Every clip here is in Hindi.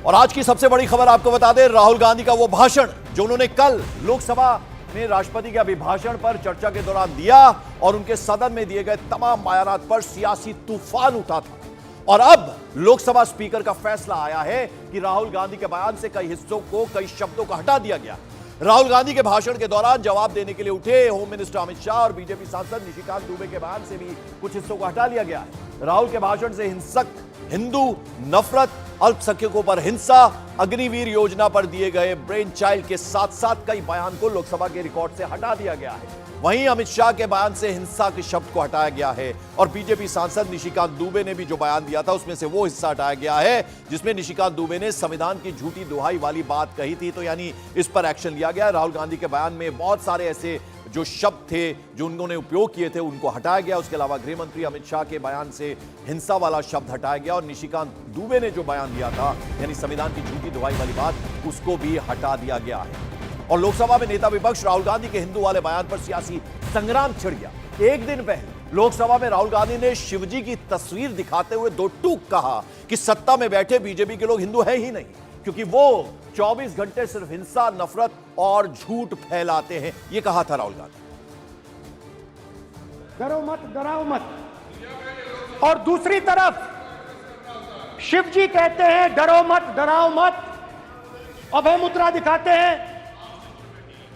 और आज की सबसे बड़ी खबर आपको बता दें, राहुल गांधी का वो भाषण जो उन्होंने कल लोकसभा में राष्ट्रपति के अभिभाषण पर चर्चा के दौरान दिया और उनके सदन में दिए गए तमाम बयानात पर सियासी तूफान उठा था। और अब लोकसभा स्पीकर का फैसला आया है कि राहुल गांधी के बयान से कई हिस्सों को, कई शब्दों को हटा दिया गया। राहुल गांधी के भाषण के दौरान जवाब देने के लिए उठे होम मिनिस्टर अमित शाह और बीजेपी सांसद निशिकांत दुबे के बयान से भी कुछ हिस्सों को हटा लिया गया है। राहुल के भाषण से हिंसक, हिंदू, नफरत, अल्पसंख्यकों पर हिंसा, अग्निवीर योजना पर दिए गए ब्रेन चाइल्ड के साथ साथ कई बयान को लोकसभा के रिकॉर्ड से हटा दिया गया है। वहीं अमित शाह के बयान से हिंसा के शब्द को हटाया गया है और बीजेपी सांसद निशिकांत दुबे ने भी जो बयान दिया था उसमें से वो हिस्सा हटाया गया है जिसमें निशिकांत दुबे ने संविधान की झूठी दुहाई वाली बात कही थी। तो यानी इस पर एक्शन लिया गया। राहुल गांधी के बयान में बहुत सारे ऐसे जो शब्द थे जो उन्होंने उपयोग किए थे उनको हटाया गया। उसके अलावा गृह मंत्री अमित शाह के बयान से हिंसा वाला शब्द हटाया गया और निशिकांत दुबे ने जो बयान दिया था यानी संविधान की झूठी दुहाई वाली बात, उसको भी हटा दिया गया है। और लोकसभा में नेता विपक्ष राहुल गांधी के हिंदू वाले बयान पर सियासी संग्राम छिड़ गया। एक दिन पहले लोकसभा में राहुल गांधी ने शिवजी की तस्वीर दिखाते हुए दो टूक कहा कि सत्ता में बैठे बीजेपी के लोग हिंदू हैं ही नहीं, क्योंकि वो 24 घंटे सिर्फ हिंसा, नफरत और झूठ फैलाते हैं। ये कहा था राहुल गांधी। डरो मत, डराओ मत। और दूसरी तरफ शिवजी कहते हैं डरो मत, डराओ मत, अभय मुद्रा दिखाते हैं,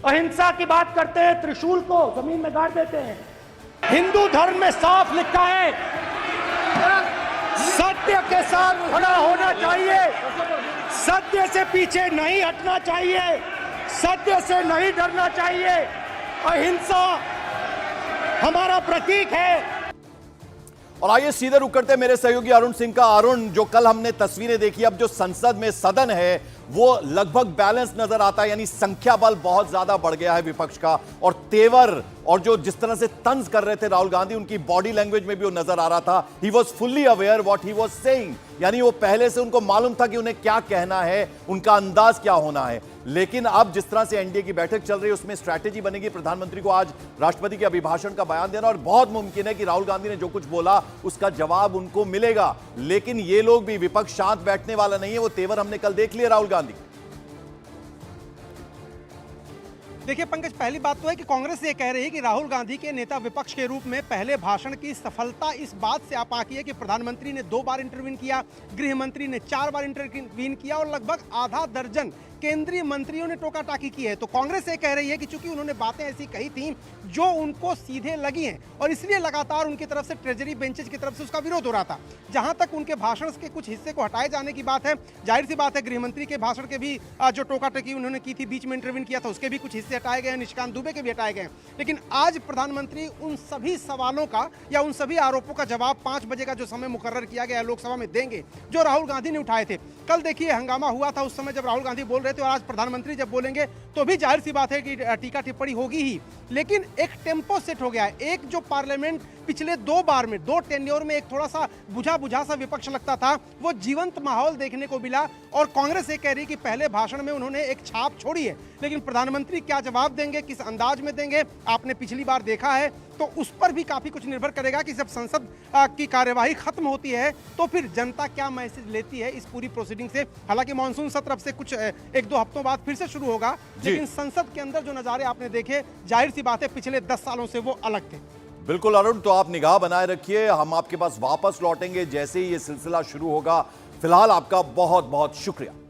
अहिंसा की बात करते हैं, त्रिशूल को जमीन में गाड़ देते हैं। हिंदू धर्म में साफ लिखा है सत्य के साथ खड़ा होना चाहिए, सत्य से पीछे नहीं हटना चाहिए, सत्य से नहीं डरना चाहिए। अहिंसा हमारा प्रतीक है। और आइए सीधे रुक करते मेरे सहयोगी अरुण सिंह का। अरुण, जो कल हमने तस्वीरें देखी, अब जो संसद में सदन है वो लगभग बैलेंस नजर आता है, यानी संख्या बल बहुत ज्यादा बढ़ गया है विपक्ष का। और तेवर और जो जिस तरह से तंज कर रहे थे राहुल गांधी, उनकी बॉडी लैंग्वेज में भी वो नजर आ रहा था। He was fully aware what he was saying, यानी वो पहले से उनको मालूम था कि उन्हें क्या कहना है, उनका अंदाज क्या होना है। लेकिन अब जिस तरह से एनडीए की बैठक चल रही है उसमें स्ट्रैटेजी बनेगी प्रधानमंत्री को आज राष्ट्रपति के अभिभाषण का बयान देना, और बहुत मुमकिन है कि राहुल गांधी ने जो कुछ बोला उसका जवाब उनको मिलेगा। लेकिन ये लोग भी, विपक्ष शांत बैठने वाला नहीं है, वो तेवर हमने कल देख लिया राहुल गांधी। देखिए पंकज, पहली बात तो है कि कांग्रेस ये कह रही है कि राहुल गांधी के नेता विपक्ष के रूप में पहले भाषण की सफलता इस बात से आप आकी है कि प्रधानमंत्री ने 2 बार इंटरवीन किया, गृह मंत्री ने 4 बार इंटरवीन किया और लगभग आधा दर्जन केंद्रीय मंत्रियों ने टोका टाकी की है। तो कांग्रेस ये कह रही है कि चूंकि उन्होंने बातें ऐसी कही थी जो उनको सीधे लगी हैं और इसलिए लगातार उनकी तरफ से ट्रेजरी बेंचेज की तरफ से उसका विरोध हो रहा था। जहां तक उनके भाषण के कुछ हिस्से को हटाए जाने की बात है, जाहिर सी बात है गृह मंत्री के भाषण के भी जो टोका टाकी उन्होंने की थी, बीच में इंटरवीन किया था, उसके भी कुछ हिस्से हटाए गए, निशिकांत दुबे के भी हटाए गए। लेकिन आज प्रधानमंत्री उन सभी सवालों का या उन सभी आरोपों का जवाब 5 बजे का जो समय मुकर्रर किया गया है लोकसभा में देंगे, जो राहुल गांधी ने उठाए थे। कल देखिए हंगामा हुआ था उस समय जब राहुल गांधी बोल रहे थे, और आज प्रधानमंत्री जब बोलेंगे तो भी जाहिर सी बात है कि टीका टिप्पणी होगी ही। लेकिन एक टेम्पो सेट हो गया है। एक जो पार्लियामेंट पिछले 2 बार में, 2 टेन्योर में एक थोड़ा सा बुझा सा विपक्ष लगता था, वो जीवंत माहौल देखने को मिला। और कांग्रेस ये कह रही है कि पहले भाषण में उन्होंने एक छाप छोड़ी है, लेकिन प्रधानमंत्री क्या जवाब देंगे, किस अंदाज में देंगे, आपने पिछली बार देखा है। तो उस पर भी काफी कुछ निर्भर करेगा कि जब संसद की कार्यवाही खत्म होती है तो फिर जनता क्या मैसेज लेती है इस पूरी प्रोसीडिंग से। हालांकि मानसून सत्र अब से कुछ 1-2 हफ्तों बाद फिर से शुरू होगा, लेकिन संसद के अंदर जो नजारे आपने देखे, जाहिर सी बात है पिछले 10 सालों से वो अलग थे। बिल्कुल अरुण, तो आप निगाह बनाए रखिए, हम आपके पास वापस लौटेंगे जैसे ही ये सिलसिला शुरू होगा। फिलहाल आपका बहुत बहुत शुक्रिया।